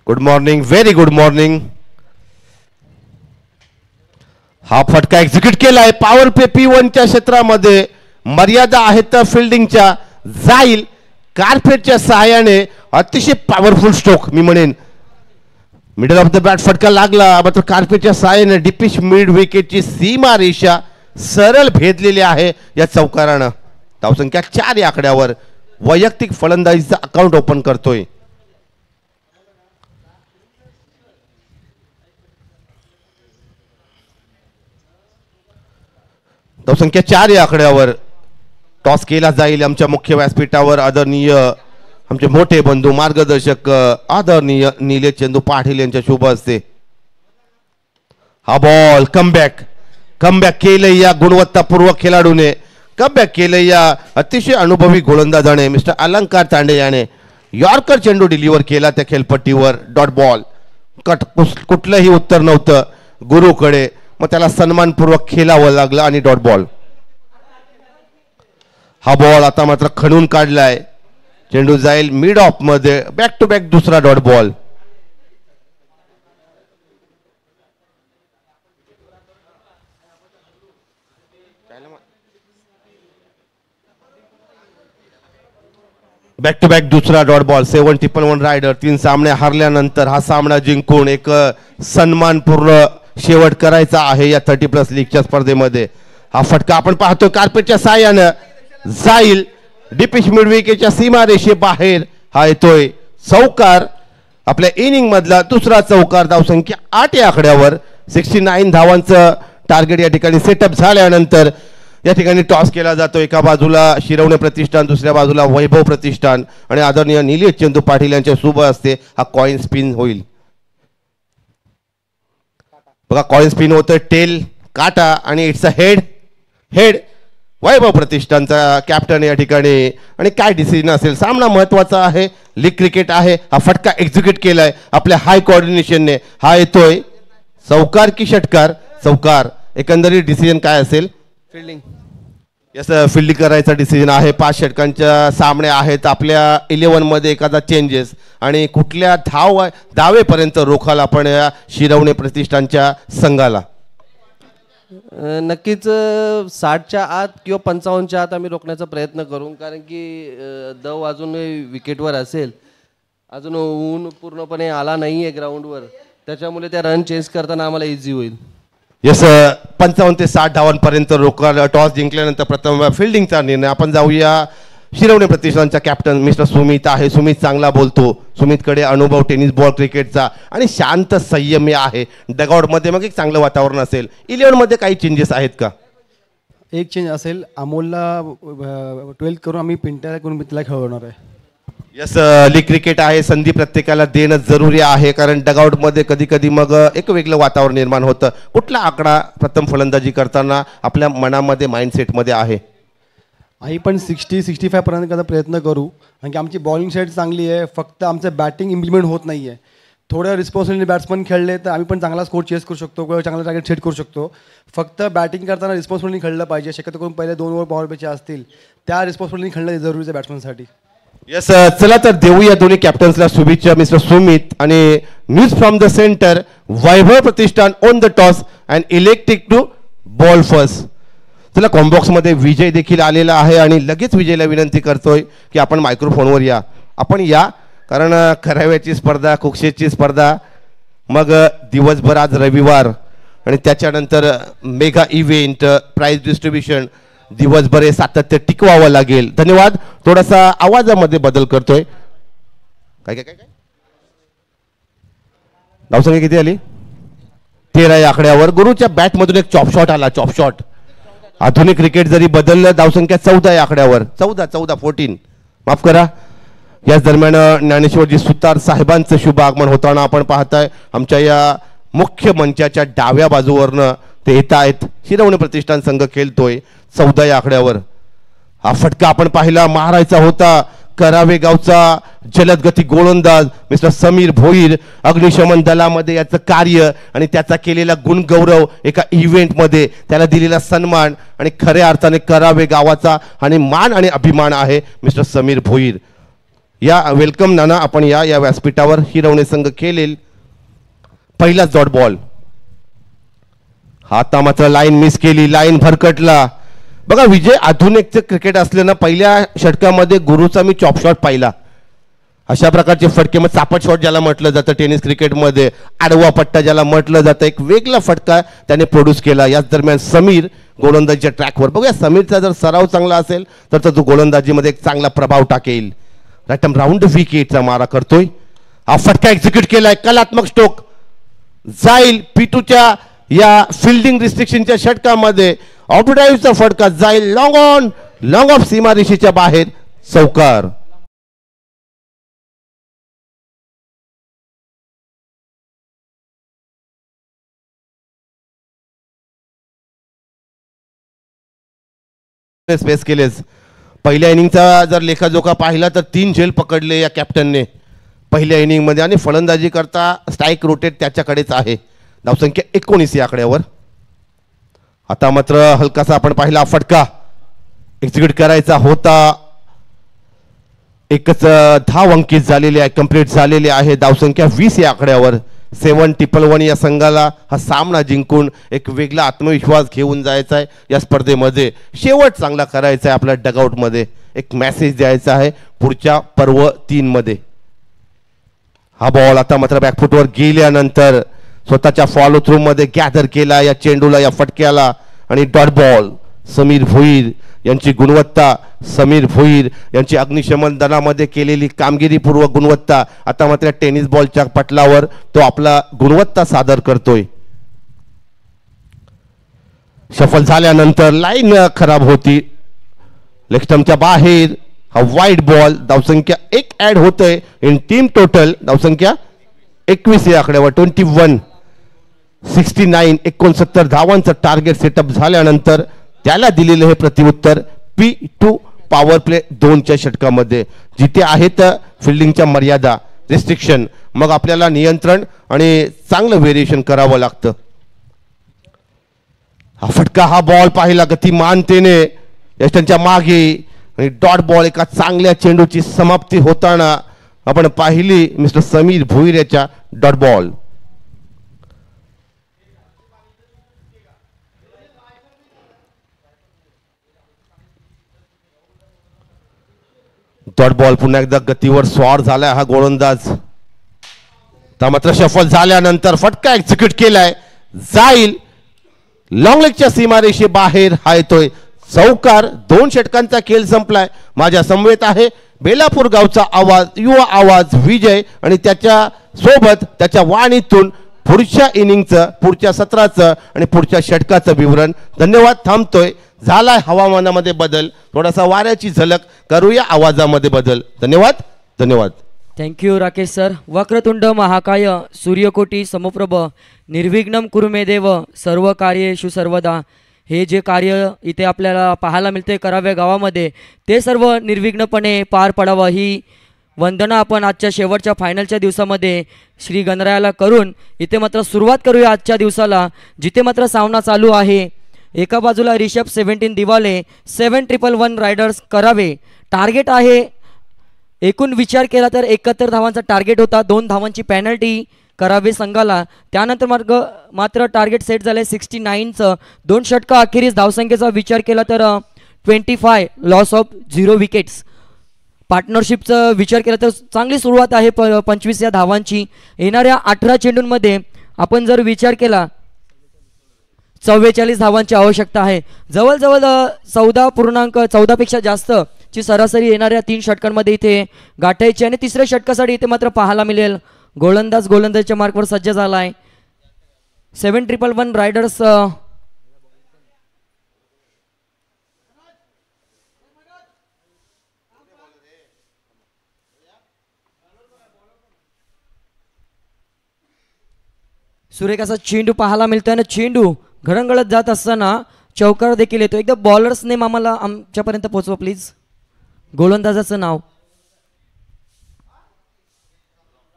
Good morning, very good morning. हा फटका एक्झिक्यूट केलाय पॉवर पे P1च्या क्षेत्रामध्ये. मर्यादा आहेत तर फिल्डिंगच्या, जाईल कार्पेटच्या सहाय्याने. अतिशय पॉवरफुल स्ट्रोक मी म्हणेन. मिडल ऑफ द बॅट फटका लागला, मात्र कार्पेटच्या सहाय्याने डिपिश मिड विकेटची सीमा रेषा सरळ भेदलेली आहे या चौकारानं. धावसंख्या 4 या आकड्यावर वैयक्तिक फलंदाजीचा अकाउंट ओपन करतोय. धावसंख्या 4 या आकड्यावर टॉस केला जाईल आमच्या मुख्य व्यासपीठावर. आदरणीय आमचे मोठे बंधू मार्गदर्शक आदरणीय निलेश चंदू पाटील यांच्या शुभ हस्ते. हा बॉल कमबॅक केले या गुणवत्तापूर्वक खेळाडूने. कमबॅक केले या अतिशय अनुभवी गोलंदाजाने मिस्टर अलंकार तांडे याने. यॉर्कर चेंडू डिलिव्हर केला त्या खेळपट्टीवर. Dot ball. कुठलंही उत्तर नव्हतं गुरुकडे, मग त्याला सन्मानपूर्वक खेळावं लागलं आणि डॉट बॉल. हा बॉल आता मात्र खणून काढलाय. चेंडू जाईल मिड ऑफ मध्ये. बॅक टू बॅक दुसरा dot ball. Back to back दुसरा डॉट बॉल. 7-1 रायडर. 3 सामने हारल्यानंतर हा सामना जिंकून एक सन्मानपूर्ण शेवट करायचा आहे या 30+ लीगच्या स्पर्धेमध्ये. हा फटका आपण पाहतोय कार्पेटच्या साह्यानं जाईल डिपिश मिड विकेटच्या सीमारेषे बाहेर. हा येतोय चौकार. आपल्या इनिंग मधला दुसरा चौकार. धावसंख्या 8 या आकड्यावर. 69 धावांचं टार्गेट या ठिकाणी सेटअप झाल्यानंतर या ठिकाणी टॉस केला जातो. एका बाजूला शिरवणे प्रतिष्ठान, दुसऱ्या बाजूला वैभव प्रतिष्ठान आणि आदरणीय निलेश चंदू पाटील यांच्या शुभ हस्ते हा कॉइन स्पिन होईल. बघा कॉइन स्पिन होतं. टेल काटा आणि इट्स अ हेड. वैभव प्रतिष्ठानचा कॅप्टन या ठिकाणी. आणि काय डिसिजन असेल, सामना महत्वाचा आहे, लीग क्रिकेट आहे. हा फटका एक्झिक्यूट केलाय आपल्या हाय कोऑर्डिनेशनने. हा येतोय चौकार की षटकार? चौकार. एकंदरीत डिसिजन काय असेल? फिल्डिंग. यस, फिल्डिंग करायचा डिसिजन आहे. 5 षटकांच्या सामने आहेत आपल्या 11 मध्ये. एखादा चेंजेस आणि कुठल्या धावेपर्यंत रोखाल आपण या शिरवणे प्रतिष्ठानच्या संघाला? नक्कीच 60च्या आत किंवा 55च्या आत आम्ही रोखण्याचा प्रयत्न करू, कारण की दव अजून विकेटवर असेल. अजून ऊन पूर्णपणे आला नाही आहे ग्राउंडवर, त्याच्यामुळे त्या रन चेस करताना आम्हाला इझी होईल. यस, 55 ते 60 धावांपर्यंत रोखाल. टॉस जिंकल्यानंतर प्रथम फिल्डिंगचा निर्णय. आपण जाऊया शिरवणे प्रतिष्ठानचा कॅप्टन मिस्टर सुमित आहे. सुमित चांगला बोलतो. सुमितकडे अनुभव टेनिस बॉल क्रिकेटचा आणि शांत संयमी आहे. डगआउट मध्ये मग एक चांगलं वातावरण असेल. 11 मध्ये काही चेंजेस आहेत का? एक चेंज असेल. अमोलला 12 करून आम्ही पिंट्याला करून त्याला खेळवणार आहे. यस, लीग क्रिकेट आहे. संधी प्रत्येकाला देणं जरुरी आहे, कारण डगआउट मध्ये कधी कधी मग एक वेगळं वातावरण निर्माण होतं. कुठला आकडा प्रथम फलंदाजी करताना आपल्या मनामध्ये माइंडसेटमध्ये आहे? आम्ही पण 60-65 पर्यंत करायचा प्रयत्न करू, कारण की आमची बॉलिंग साईड चांगली आहे. फक्त आमचं बॅटिंग इम्प्लिमेंट होत नाही आहे. थोडं रिस्पॉन्सिबिलिटी बॅट्समन खेळले तर आम्ही पण चांगला स्कोर चेस करू शकतो किंवा चांगला टार्गेट सेट करू शकतो. फक्त बॅटिंग करताना रिस्पॉन्सिबिलिटी खेळलं पाहिजे. शक्यतो करून पहिले 2 ओव्हर पॉवर प्लेचे असतील, त्या रिस्पॉन्सिबिलिटी खेळणं जरुरीचं आहे बॅट्समनसाठी. यस, चला तर देऊया दोन्ही कॅप्टन्सला शुभेच्छा. मिस्टर सुमित आणि news from the centre. Vaibhav Pratishthan on the toss and electric to ball first. चला, कॉम्बॉक्स मध्ये विजय देखील आलेला आहे आणि लगेच विजयला विनंती करतोय की आपण मायक्रोफोनवर या. आपण या, कारण खराव्याची स्पर्धा, कुक्षेची स्पर्धा, मग दिवसभर आज रविवार आणि त्याच्यानंतर मेगा इव्हेंट, प्राइज डिस्ट्रीब्युशन, दिवसभर हे सातत्य टिकवावं लागेल. धन्यवाद. थोडासा आवाजामध्ये बदल करतोय. काय काय काय काय धावसंख्या किती आली? 13 या आकड्यावर. गुरुच्या बॅटमधून एक चॉप शॉट आला. Chop shot. आधुनिक क्रिकेट जरी बदललं, धावसंख्या 14 या आकड्यावर. 14 माफ करा. याच दरम्यान ज्ञानेश्वरजी सुतार साहेबांचं शुभ आगमन होताना आपण पाहताय. आमच्या या मुख्य मंचाच्या डाव्या बाजूवरनं ते येत आहेत. शिरवणे प्रतिष्ठान संघ खेळतोय 14 या आकड्यावर. हा फटका आपण पाहिला, मारायचा होता. करावे गावचा जलद गती गोलंदाज मिस्टर समीर भोईर. अग्निशमन दलामध्ये याचं कार्य आणि त्याचा केलेला गुणगौरव, एका इव्हेंटमध्ये त्याला दिलेला सन्मान आणि खऱ्या अर्थाने करावे गावाचा आणि मान आणि अभिमान आहे मिस्टर समीर भोईर. या वेलकम नाना, आपण या व्यासपीठावर हिरवणे संघ खेळेल. पहिलाच डॉट बॉल. आता मात्र लाईन मिस केली, लाईन भरकटला. बघा विजय, आधुनिकचं क्रिकेट असल्यानं पहिल्या षटकामध्ये गुरुचा मी चॉप शॉट पाहिला. अशा प्रकारचे फटके, मग चापट शॉट ज्याला म्हटलं जातं टेनिस क्रिकेटमध्ये, आडवा पट्टा ज्याला म्हटलं जातं, एक वेगळा फटका त्याने प्रोड्यूस केला. याच दरम्यान समीर गोलंदाजीच्या ट्रॅकवर. बघूया समीरचा जर सराव चांगला असेल तर तो गोलंदाजीमध्ये एक चांगला प्रभाव टाकेल. राऊंड विकेटचा मारा करतोय. हा फटका एक्झिक्यूट केलाय, कलात्मक स्ट्रोक जाईल. पिटूच्या या फिल्डिंग रिस्ट्रिक्शनच्या षटकामध्ये ऑटोड्राईव्हचा फटका जाईल लॉंग ऑफ सीमारेषेच्या बाहेर. चौकार. स्पेस केलेच. पहिल्या इनिंगचा जर लेखाजोखा पाहिला तर 3 झेल पकडले या कॅप्टनने पहिल्या इनिंगमध्ये आणि फलंदाजी करता स्ट्राईक रोटेट त्याच्याकडेच आहे. धावसंख्या 19 या आकड्यावर. आता मात्र हलकासा आपण पाहिला फटका एक्झिक्यूट करायचा होता. एकच धाव अंकित झालेली आहे, कंप्लीट झालेली आहे. धावसंख्या 20 या आकड्यावर. 7-1 या संघाला हा सामना जिंकून एक वेगळा आत्मविश्वास घेऊन जायचा आहे या स्पर्धेमध्ये. शेवट चांगला करायचा आहे आपल्या डगआउटमध्ये, एक मेसेज द्यायचा आहे पुढच्या पर्व 3 मध्ये. हा बॉल आता मात्र बॅकफुटवर गेल्यानंतर स्वतःच्या फॉलो थ्रू मध्ये गॅदर केला या चेंडूला, या फटक्याला, आणि डॉट बॉल. समीर भोईर यांची गुणवत्ता, समीर भोईर यांची अग्निशमन दलामध्ये केलेली कामगिरीपूर्व गुणवत्ता आता मात्र टेनिस बॉलच्या पटलावर तो आपला गुणवत्ता सादर करतोय. सफल झाल्यानंतर लाईन खराब होती, लेग स्टंपच्या बाहेर. हा वाईड बॉल. धावसंख्या 1 ऍड होतोय इन टीम टोटल. धावसंख्या 21 या आकड्यावर. 69 धावांचं टार्गेट सेटअप झाल्यानंतर त्याला दिलेलं हे प्रत्युत्तर P2 पॉवर प्ले 2च्या षटकामध्ये. जिथे आहेत फिल्डिंगच्या मर्यादा, रिस्ट्रिक्शन, मग आपल्याला नियंत्रण आणि चांगलं व्हेरिएशन करावं लागतं. हा फटका, हा बॉल पाहिला गतिमानतेने यष्टांच्या मागे, आणि डॉट बॉल. एका चांगल्या चेंडूची समाप्ती होताना आपण पाहिली मिस्टर समीर भोईर याच्या डॉट बॉल. डॉट बॉल पुन्हा एकदा गतीवर स्वार झालाय हा गोलंदाज. मात्र सफल झाल्यानंतर फटका एक्झिक्यूट केलाय, जाईल लॉंग लेगच्या सीमारेषे बाहेर. हा येतोय चौकार. 2 षटकांचा खेळ संपलाय. माझ्या समवेत आहे बेलापूर गावचा आवाज, युवा आवाज विजय, आणि त्याच्या सोबत त्याच्या वाणीतून पुढच्या इनिंगचं, पुढच्या सत्राचं आणि पुढच्या षटकाचं विवरण. धन्यवाद. थांबतोय. झालाय हवामानामध्ये बदल, थोडासा वाऱ्याची झलक करूया आवाजामध्ये बदल. धन्यवाद. Thank you Rakesh sir. वक्रतुंड महाकाय सूर्यकोटी समप्रभ निर्विघ्नं कुरु मे देव सर्व कार्येषु सर्वदा. हे जे कार्य इथे आपल्याला पाहायला मिळते कराव्या गावामध्ये, ते सर्व निर्विघ्नपणे पार पडावं ही वंदना आपण आजच्या शेवटच्या फायनलच्या दिवसामध्ये श्री गणरायाला करून इथे मात्र सुरुवात करूया आजच्या दिवसाला, जिथे मात्र सामना चालू आहे. एका बाजूला रिषभ 17 दिवाले, 7-1-1 रायडर्स करावे. टार्गेट आहे, एकूण विचार केला तर 71 धावांचा टार्गेट होता. 2 धावांची पेनल्टी करावे संघाला. त्यानंतर मात्र टार्गेट सेट झाले 69चं. 2 षटका अखेरीस धावसंख्येचा विचार केला तर 25, लॉस ऑफ 0 विकेट्स. पार्टनरशिपचा विचार केला तर चांगली सुरुवात आहे 25 या धावांची. येणाऱ्या 18 चेंडूंमध्ये आपण जर विचार केला 44 धावांची आवश्यकता आहे. जवळजवळ 14.14पेक्षा जास्त ची सरासरी येणाऱ्या 3 षटकांमध्ये इथे गाठायची, आणि तिसऱ्या षटकासाठी इथे मात्र पाहायला मिळेल गोलंदाजच्या मार्कवर सज्ज झाला आहे. 7-1-1 रायडर्स सुरेख असा चेंडू पाहायला मिळतोय, आणि चेंडू घडंगळत जात असताना चौकार देखील येतो. एकदा बॉलर्स नेम आम्हाला आमच्यापर्यंत पोहोचवा प्लीज. गोलंदाजाचं नाव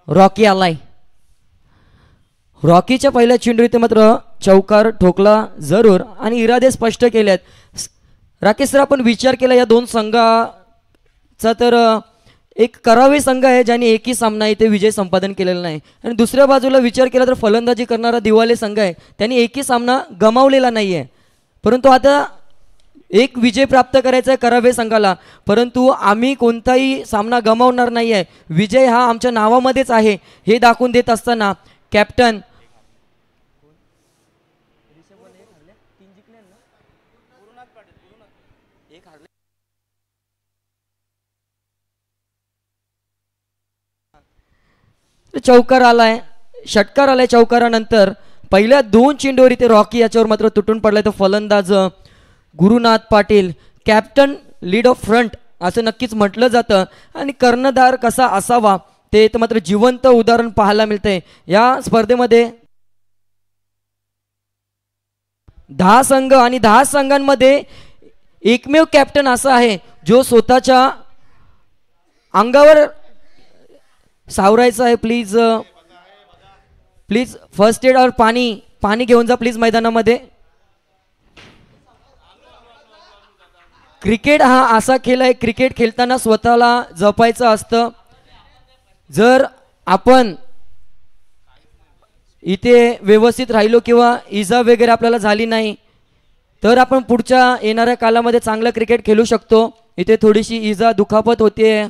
रॉकी आलाय. रॉकीच्या पहिल्या चेंडू इथे मात्र चौकार ठोकला जरूर, आणि इरादे स्पष्ट केलेत. राकेश सर, आपण विचार केला या 2 संघाचा तर एक करावे संघ आहे ज्यांनी एकही सामना इथे विजय संपादन केलेला नाही आणि दुसऱ्या बाजूला विचार केला तर फलंदाजी करणारा दिवाले संघ आहे, त्यांनी एकही सामना गमावलेला नाही आहे. परंतु आता एक विजय प्राप्त करायचा आहे करावे संघाला, परंतु आम्ही कोणताही सामना गमावणार नाही आहे. विजय हा आमच्या नावामध्येच आहे हे दाखवून देत असताना कॅप्टन चौकार आलाय, षटकार आलाय. चौकारानंतर पहिल्या 2 चेंडूवर इथे रॉकी याच्यावर मात्र तुटून पडलाय. तर फलंदाज Gurunath Patil, captain lead of front असं नक्कीच म्हटलं जातं आणि कर्णधार कसा असावा ते तर मात्र जिवंत उदाहरण पाहायला मिळतंय. या स्पर्धेमध्ये 10 संघ आणि 10 संघांमध्ये एकमेव कॅप्टन असा आहे जो स्वतःच्या अंगावर सावरायचं आहे. प्लीज प्लीज फर्स्ट एड और पाणी घेऊन जा प्लीज मैदानामध्ये. क्रिकेट हा असा खेळ आहे, क्रिकेट खेळताना स्वतःला जपायचं असतं. जर आपण इथे व्यवस्थित राहिलो किंवा इजा वगैरे आपल्याला झाली नाही तर आपण पुढच्या येणाऱ्या कालामध्ये चांगलं क्रिकेट खेळू शकतो. इथे थोडीशी इजा दुखापत होते.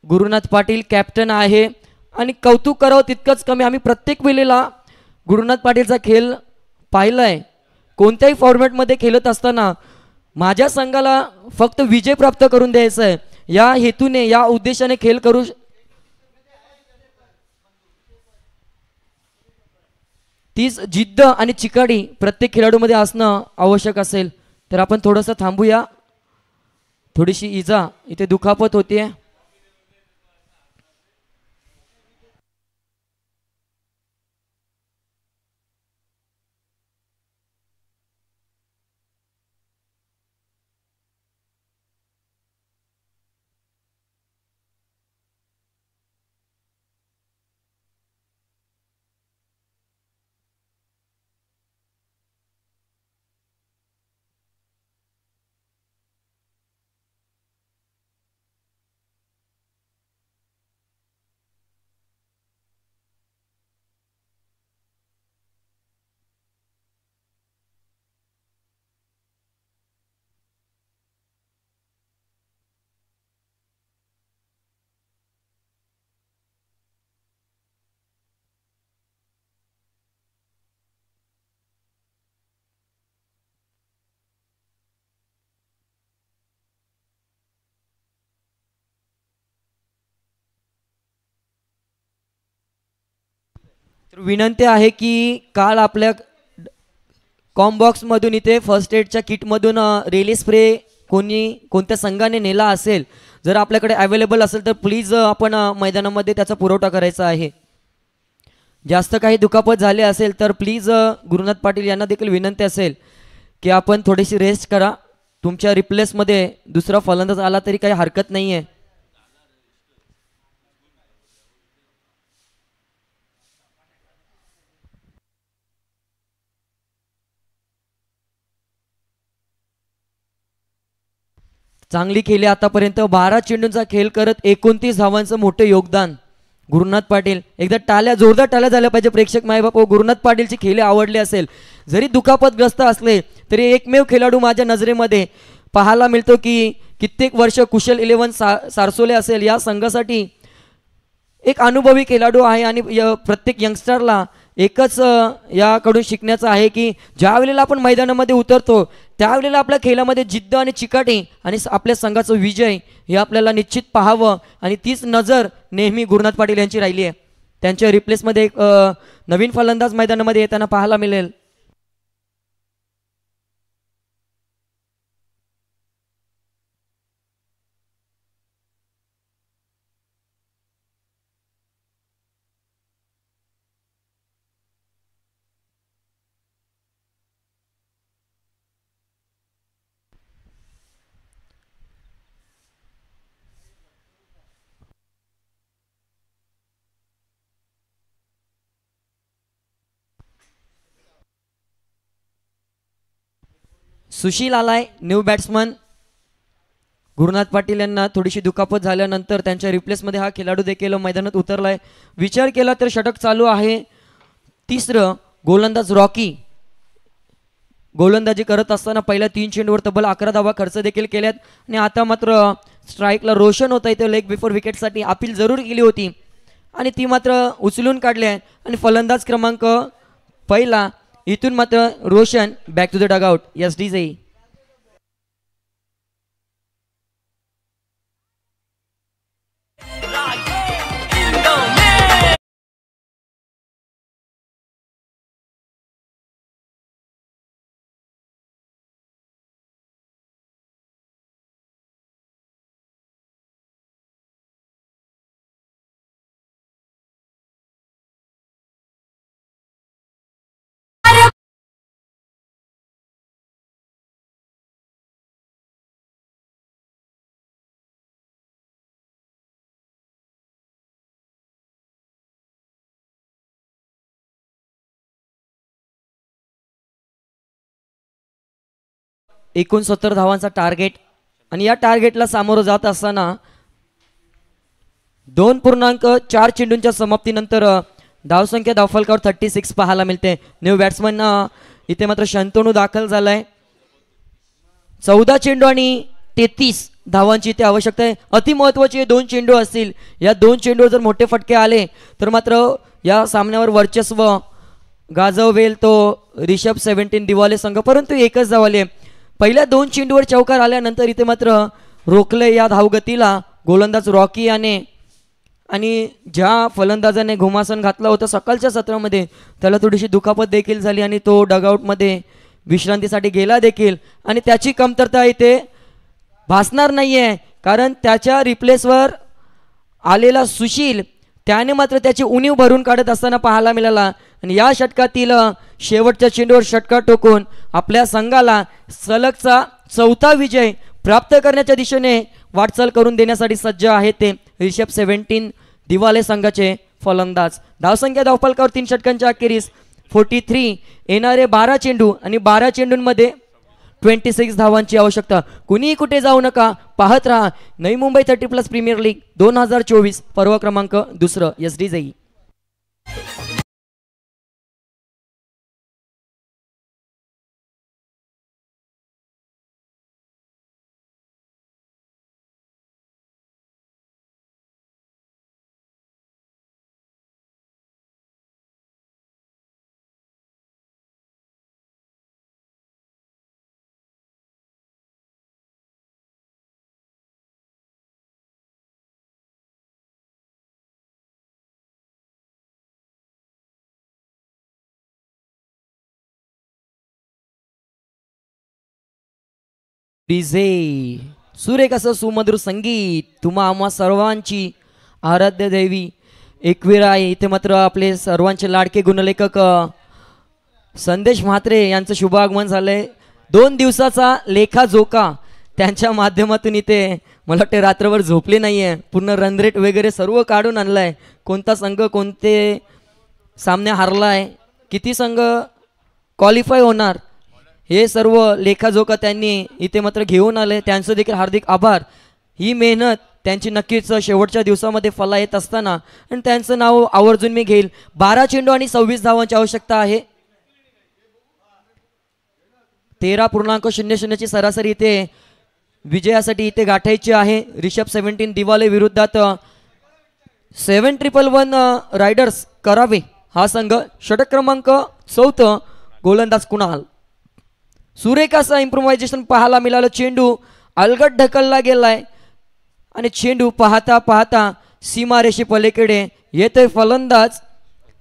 गुरुनाथ पाटील कॅप्टन आहे आणि कौतुक करावं तितकंच कमी. आम्ही प्रत्येक वेळेला गुरुनाथ पाटीलचा खेळ पाहिलाय. कोणत्याही फॉर्मॅटमध्ये खेळत असताना माझ्या संघाला फक्त विजय प्राप्त करून द्यायचा आहे या हेतूने, या उद्देशाने खेळ करू. तीच जिद्द आणि चिकाटी प्रत्येक खेळाडूमध्ये असणं आवश्यक असेल. तर आपण थोडंसं थांबूया. थोडीशी इजा इथे दुखापत होते. तर विनंती आहे की काल आपल्या कॉम्बॉक्समधून इथे फर्स्ट एडच्या किटमधून रेली स्प्रे कोणत्या संघाने नेला असेल, जर आपल्याकडे अवेलेबल असेल तर प्लीज आपण मैदानामध्ये त्याचा पुरवठा करायचा आहे. जास्त काही दुखापत झाले असेल तर प्लीज गुरुनाथ पाटील यांना देखील विनंती असेल की आपण थोडीशी रेस्ट करा. तुमच्या रिप्लेसमध्ये दुसरा फलंदाज आला तरी काही हरकत नाही आहे. चांगली खेळी आतापर्यंत 12 चेंडूंचा खेळ करत 29 धावांचं मोठं योगदान गुरुनाथ पाटील. एकदा टाळ्या, जोरदार टाळ्या झाल्या पाहिजे प्रेक्षक मायबाप. गुरुनाथ पाटीलची खेळी आवडली असेल, जरी दुखापतग्रस्त असले तरी एकमेव खेळाडू माझ्या नजरेमध्ये पाहायला मिळतो की कित्येक वर्ष कुशल 11 सारसोले असेल या संघासाठी एक अनुभवी खेळाडू आहे. आणि प्रत्येक यंगस्टरला एकच याकडून शिकण्याचं आहे की ज्या वेळेला आपण मैदानामध्ये उतरतो त्यावेळेला आपल्या खेळामध्ये जिद्द आणि चिकाटी आणि आपल्या संघाचं विजय हे आपल्याला निश्चित पाहावं. आणि तीच नजर नेहमी गुरुनाथ पाटील यांची राहिली आहे. त्यांच्या रिप्लेसमध्ये एक नवीन फलंदाज मैदानामध्ये येताना पाहायला मिळेल. सुशील आलाय, न्यू बॅट्समन. गुरुनाथ पाटील यांना थोडीशी दुखापत झाल्यानंतर त्यांच्या रिप्लेसमध्ये हा खेळाडू देखील मैदानात उतरलाय. विचार केला तर षटक चालू आहे. तिसरं गोलंदाज रॉकी गोलंदाजी करत असताना पहिल्या 3 चेंडूवर तब्बल 11 धावा खर्च देखील केल्यात आणि आता मात्र स्ट्राईकला रोशन होता इथे लेग बिफोर विकेटसाठी अपील जरूर केली होती आणि ती मात्र उचलून काढली आहे आणि फलंदाज क्रमांक पहिला इथून मात्र Roshan back to the dugout. Yes DJ. एकूण 70 धावांचा टार्गेट आणि या टार्गेटला सामोरं जात असताना 2.4 चेंडूंच्या समाप्तीनंतर धावसंख्या धावफलकावर 36 पाहायला मिळते. न्यू बॅट्समन इथे मात्र शंतनू दाखल झालाय. 14 चेंडू आणि 33 धावांची इथे आवश्यकता आहे. अतिमहत्वाचे 2 चेंडू असतील. या 2 चेंडूवर जर मोठे फटके आले तर मात्र या सामन्यावर वर्चस्व गाजवेल तो रिषभ 17 दिवाले संघ. परंतु एकच धाव आली. पहिल्या 2 चेंडूवर चौकार आल्यानंतर इथे मात्र रोखले या धावगतीला गोलंदाज रॉकी याने आणि ज्या फलंदाजाने घुमासन घातला होता सकाळच्या सत्रामध्ये त्याला थोडीशी दुखापत देखील झाली आणि तो डगआउटमध्ये विश्रांतीसाठी गेला देखील आणि त्याची कमतरता इथे भासणार नाही आहे कारण त्याच्या रिप्लेसवर आलेला सुशील त्याने मात्र त्याची उणीव भरून काढत असताना पाहायला मिळाला आणि या षटकातील शेवटच्या चेंडूवर षटका टोकून आपल्या संघाला सलगचा 4था विजय प्राप्त करण्याच्या दिशेने वाटचाल करून देण्यासाठी सज्ज आहेत ते रिषभ 17 दिवाले संघाचे फलंदाज. धावसंख्या धावफलकावर 3 षटकांच्या अखेरीस 43 येणारे 12 चेंडू आणि 12 चेंडूंमध्ये 26 धावांची आवश्यकता. कुणीही कुठे जाऊ नका, पाहत राहा नवी मुंबई 30+ प्रीमियर लीग 2024 पर्व क्रमांक 2 SDJ. डीजे सुरेख असं सुमधुर संगीत तुम्हा आम्हा सर्वांची आराध्य देवी एकवीर आहे. इथे मात्र आपले सर्वांचे लाडके गुणलेखक संदेश म्हात्रे यांचं शुभ आगमन झालंय. 2 दिवसाचा लेखाजोखा त्यांच्या माध्यमातून इथे मला वाटते रात्रभर झोपले नाहीये. पूर्ण रन रेट वगैरे सर्व काढून आणलाय. कोणता संघ कोणते सामने हारलाय, किती संघ क्वालिफाय होणार हे सर्व लेखाजोखा त्यांनी इथे मात्र घेऊन आले. त्यांचं देखील हार्दिक आभार. ही मेहनत त्यांची नक्कीच शेवटच्या दिवसामध्ये फला येत असताना आणि त्यांचं नाव आवर्जून मी घेईल. 12 चेंडू आणि 26 धावांची आवश्यकता आहे. 13.00 ची सरासरी इथे विजयासाठी इथे गाठायची आहे. रिषभ 17 दिवाले विरुद्धात 7111 रायडर्स करावे हा संघ. षटक क्रमांक 4 गोलंदाज कुणाल. सुरेख असा इम्प्रोव्हायझेशन पाहायला मिळालं. चेंडू अलगट ढकलला गेलाय आणि चेंडू पाहता पाहता सीमारेषे पलीकडे येतोय. फलंदाज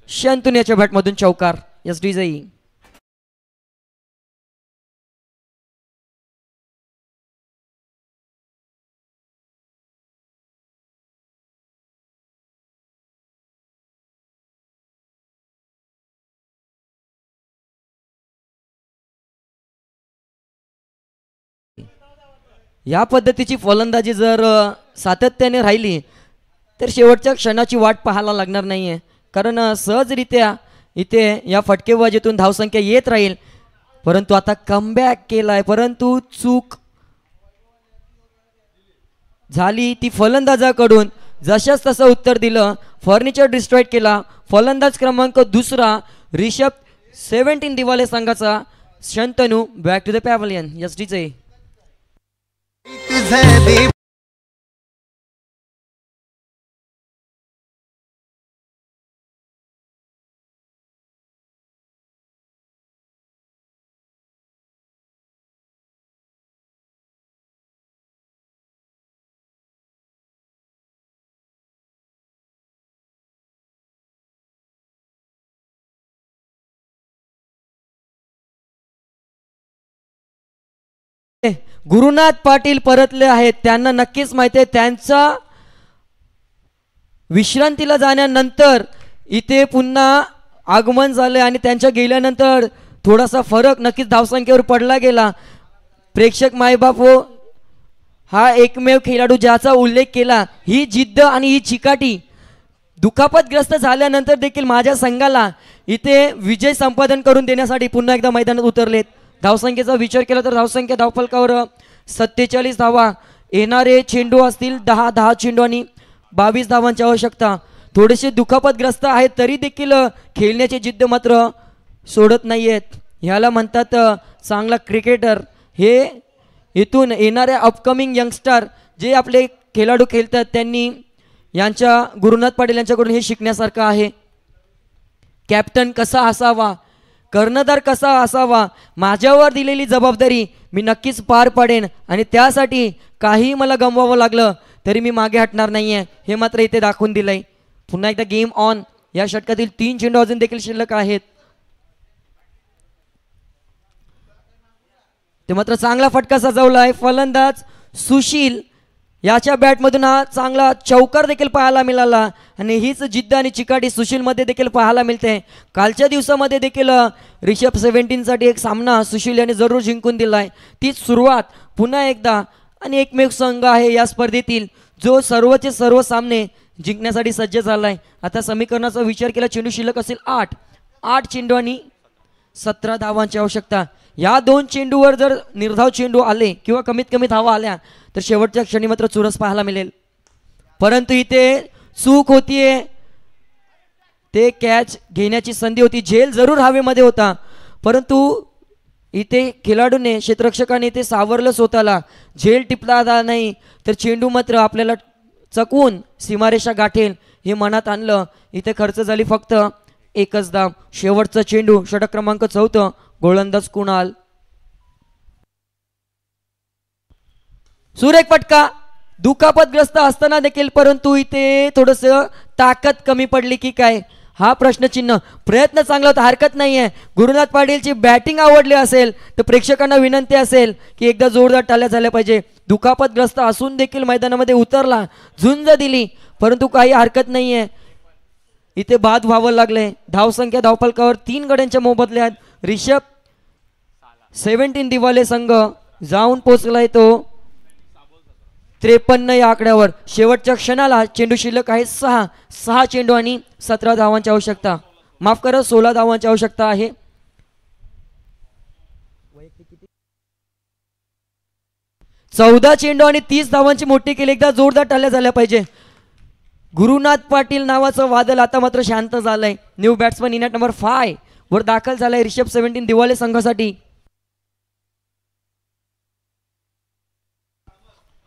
शंतनूच्या बॅटमधून चौकार. SDJ. या पद्धतीची फलंदाजी जर सातत्याने राहिली तर शेवटच्या क्षणाची वाट पाहायला लागणार नाहीये कारण सहजरित्या इथे या फटकेबाजीतून धावसंख्या येत राहील. परंतु आता कमबॅक केलाय परंतु चूक झाली ती फलंदाजाकडून. जशाच तसं उत्तर दिलं, फर्निचर डिस्ट्रॉय केला. फलंदाज क्रमांक दुसरा रिषभ 17 दिवाले संघाचा Shantanu. Back to the pavilion. Yes DJ. Gurunath Patil परतले आहेत. त्यांना नक्कीच माहिती आहे त्यांचा विश्रांतीला जाण्यानंतर इथे पुन्हा आगमन झाले आणि त्यांच्या गेल्यानंतर थोडासा फरक नक्कीच धावसंख्येवर पडला गेला. प्रेक्षक मायबाप हो, हा एकमेव खेळाडू ज्याचा उल्लेख केला. ही जिद्द आणि ही चिकाटी दुखापतग्रस्त झाल्यानंतर देखील माझ्या संघाला इथे विजय संपादन करून देण्यासाठी पुन्हा एकदा मैदानात उतरलेत. धावसंख्येचा विचार केला तर धावसंख्या धावफलकावर 47 धावा. येणारे चेंडू असतील 10 चेंडू आणि 22 धावांची आवश्यकता. थोडेसे दुखापतग्रस्त आहेत तरी देखील खेळण्याची जिद्द मात्र सोडत नाही आहेत. ह्याला म्हणतात चांगला क्रिकेटर. हे इथून येणारे अपकमिंग यंगस्टर जे आपले खेळाडू खेळतात त्यांनी यांच्या गुरुनाथ पाटील यांच्याकडून हे शिकण्यासारखं आहे. कॅप्टन कसा असावा, कर्णधार कसा असावा, माझ्यावर दिलेली जबाबदारी मी नक्कीच पार पाडेन आणि त्यासाठी काही मला गमवावं लागलं तरी मी मागे हटणार नाही आहे हे मात्र इथे दाखवून दिलंय. पुन्हा एकदा गेम ऑन. या षटकातील 3 चेंडू अजून देखील शिल्लक आहेत. ते मात्र चांगला फटका सजवलाय. फलंदाज सुशील याच्या बॅटमधून हा चांगला चौकार देखील पाहायला मिळाला आणि हीच जिद्द आणि चिकाटी सुशीलमध्ये देखील पाहायला मिळते. कालच्या दिवसामध्ये देखील रिषभ 17 साठी एक सामना सुशील याने जरूर जिंकून दिलाय. तीच सुरुवात पुन्हा एकदा आणि एकमेव संघ आहे या स्पर्धेतील जो सर्वचे सर्व सामने जिंकण्यासाठी सज्ज झालाय. आता समीकरणाचा विचार केला चेंडू शिल्लक असेल 8 चेंडू आणि 17 धावांची आवश्यकता. या 2 चेंडूवर जर निर्धाव चेंडू आले किंवा कमीत कमी धावा आल्या तर शेवटच्या क्षणी मात्र चुरस पाहायला मिळेल. परंतु इथे चूक होतीये. ते कॅच घेण्याची संधी होती. झेल जरूर हवेमध्ये होता परंतु इथे खेळाडूने क्षेत्ररक्षकाने ते सावरलं स्वतःला. झेल टिपला आला नाही तर चेंडू मात्र आपल्याला चकवून सीमारेषा गाठेल हे मनात आणलं. इथे खर्च झाली फक्त 1च धाव. शेवटचा चेंडू षटक क्रमांक 4 गोलंदाज कुणाल. सुरेख फटका. दुखापतग्रस्त असताना देखील परंतु इथे थोडस ताकद कमी पडली की काय हा प्रश्नचिन्ह. प्रयत्न चांगला होता, हरकत नाहीये. गुरुनाथ पाटीलची बॅटिंग आवडली असेल तर प्रेक्षकांना विनंती असेल की एकदा जोरदार टाळ्या झाल्या पाहिजे. दुखापतग्रस्त असून देखील मैदानामध्ये उतरला, झुंज दिली परंतु काही हरकत नाहीये. इथे बाद व्हावं लागले. धावसंख्या धावफलकावर 3 गड्यांच्या मोबदल्यात रिषभ 17 दिवाले संघ जाऊन पोहोचलाय तो 53 या आकड्यावर. शेवटच्या क्षणाला चेंडू शिल्लक आहे 6 चेंडू आणि 17 धावांची आवश्यकता. माफ करा 16 धावांची आवश्यकता आहे. चौदा चेंडू आणि 30 धावांची मोठी केली. एकदा जोरदार टाळ्या झाल्या पाहिजे. गुरुनाथ पाटील नावाचं वादळ आता मात्र शांत झालंय. New batsman in at number 5 वर दाखल झालाय रिषभ 17 दिवाले संघासाठी.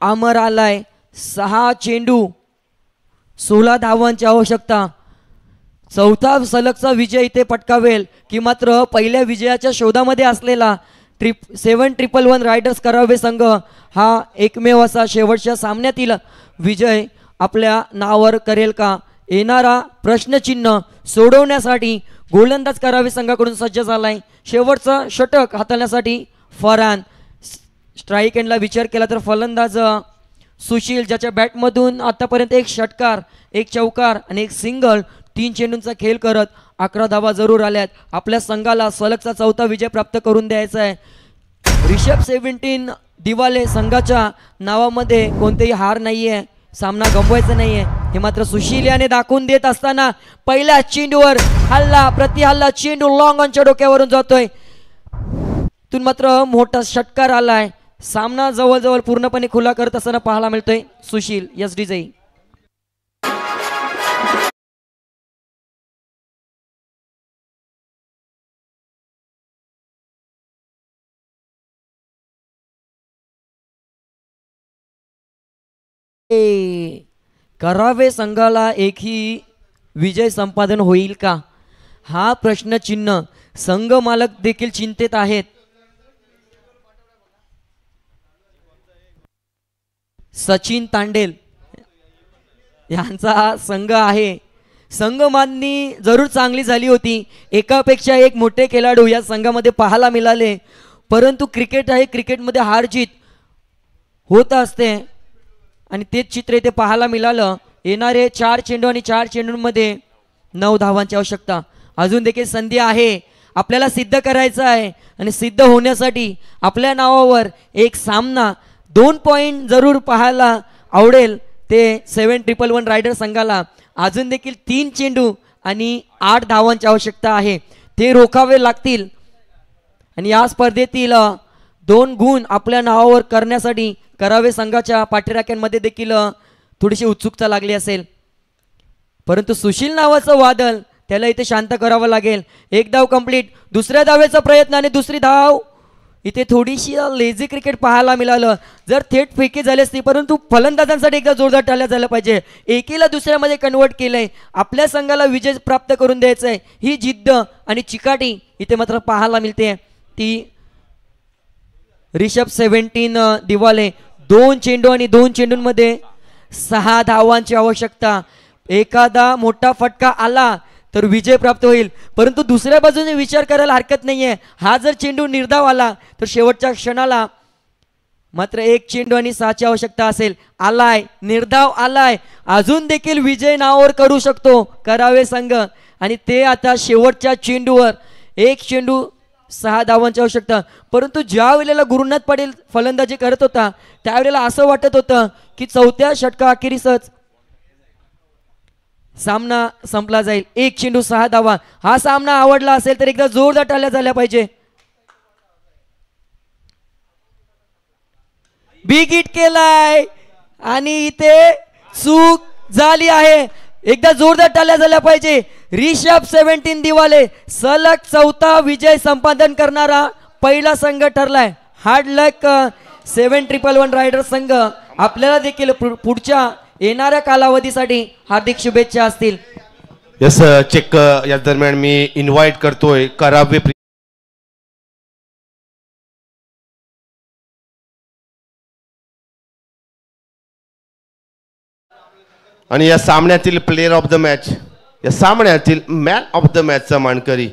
अमर आलाय. 6 चेंडू 16 धावांची आवश्यकता. चौथा सलगचा विजय इथे पटकावेल की मात्र पहिल्या विजयाच्या शोधामध्ये असलेला 7-1-1 रायडर्स करावे संघ हा एकमेव असा शेवटच्या सामन्यातील विजय आपल्या नावावर करेल का. येणारा प्रश्नचिन्ह सोडवण्यासाठी गोलंदाज करावे संघाकडून सज्ज झालाय. शेवटचा षटक हाताळण्यासाठी फरहान. स्ट्राईक एंडला विचार केला तर फलंदाज सुशील ज्याच्या बॅटमधून आतापर्यंत 1 षटकार 1 चौकार आणि 1 सिंगल 3 चेंडूंचा खेळ करत 11 धावा जरूर आल्यात. आपल्या संघाला सलगचा 4था विजय प्राप्त करून द्यायचा आहे. रिषभ 17 दिवाले संघाच्या नावामध्ये कोणतेही हार नाहीये, सामना गमवायचा नाहीये हे मात्र सुशील याने दाखवून देत असताना पहिल्या चेंडूवर हल्ला प्रतिहल्ला. चेंडू लॉंग ऑनच्या डोक्यावरून जातोय. तून मात्र मोठा षटकार आलाय. सामना जवळजवळ पूर्णपणे खुला करत असताना पाहायला मिळतोय सुशील यस डिझाई. करावे संघाला एकही विजय संपादन होईल का हा प्रश्नचिन्ह संघ मालक देखील चिंतेत आहेत. सचिन तांडेल यांचा संघ आहे. संघ मांडणी जरूर चांगली झाली होती. एकापेक्षा एक मोठे खेळाडू या संघामध्ये पाहायला मिळाले. परंतु क्रिकेट आहे, क्रिकेटमध्ये हार जीत होत असते आणि तेच चित्र इथे पाहायला मिळालं. येणारे 4 चेंडू आणि 4 चेंडूंमध्ये 9 धावांची आवश्यकता. अजून देखील संधी आहे, आपल्याला सिद्ध करायचं आहे आणि सिद्ध होण्यासाठी आपल्या नावावर एक सामना 2 पॉईंट जरूर पाहायला आवडेल. ते 711 रायडर संघाला अजून देखील 3 चेंडू आणि 8 धावांची आवश्यकता आहे. ते रोखावे लागतील आणि या स्पर्धेतील 2 गुण आपल्या नावावर करण्यासाठी करावे संघाच्या पाठीराख्यांमध्ये देखील थोडीशी उत्सुकता लागली असेल. परंतु सुशील नावाचं वादळ त्याला इथे शांत करावं लागेल. 1 धाव कंप्लीट. दुसऱ्या धावेचा प्रयत्न आणि दुसरी धाव. इथे थोडीशी लेझी क्रिकेट पाहायला मिळालं. जर थेट फेकी झाली असती परंतु फलंदाजांसाठी एकदा जोरदार टाळ्या झाल्या पाहिजे. एकीला दुसऱ्यामध्ये कन्वर्ट केलंय. आपल्या संघाला विजय प्राप्त करून द्यायचा आहे. ही जिद्द आणि चिकाटी इथे मात्र पाहायला मिळते. ती रिषभ 17 दिवाले. 2 चेंडू आणि 2 चेंडूंमध्ये 6 धावांची आवश्यकता. एखादा मोठा फटका आला तर विजय प्राप्त होईल. परंतु दुसऱ्या बाजूने विचार करायला हरकत नाहीये. हा जर चेंडू निर्धाव आला तर शेवटच्या क्षणाला मात्र 1 चेंडू आणि 6ची आवश्यकता असेल. आलाय, निर्धाव आलाय, अजून देखील विजय नावावर करू शकतो करावे संघ. आणि ते आता शेवटच्या चेंडूवर 1 चेंडू 6 धावांची आवश्यकता. परंतु ज्या वेळेला गुरुनाथ पाटील फलंदाजी करत होता त्यावेळेला असं वाटत होतं की 4थ्या षटकाअखेरीसच सामना संपला जाईल. 1 चेंडू 6 धावा. हा सामना आवडला असेल तर एकदा जोरदार टाळ्या झाल्या पाहिजे. बिग हिट केलाय आणि इथे चूक झाली आहे. एकदा जोरदार टाळ्या झाल्या पाहिजे. रिषभ 17 दिवाले सलग 4था विजय संपादन करणारा पहिला संघ ठरलाय. हार्ड लक 711 रायडर संघ. आपल्याला देखील पुढच्या येणाऱ्या कालावधीसाठी हार्दिक शुभेच्छा असतील. यस चेक या दरम्यान मी इन्व्हाइट करतोय करावे आणि या सामन्यातील प्लेयर ऑफ द मॅच, या सामन्यातील मॅन ऑफ द मॅचचा मानकरी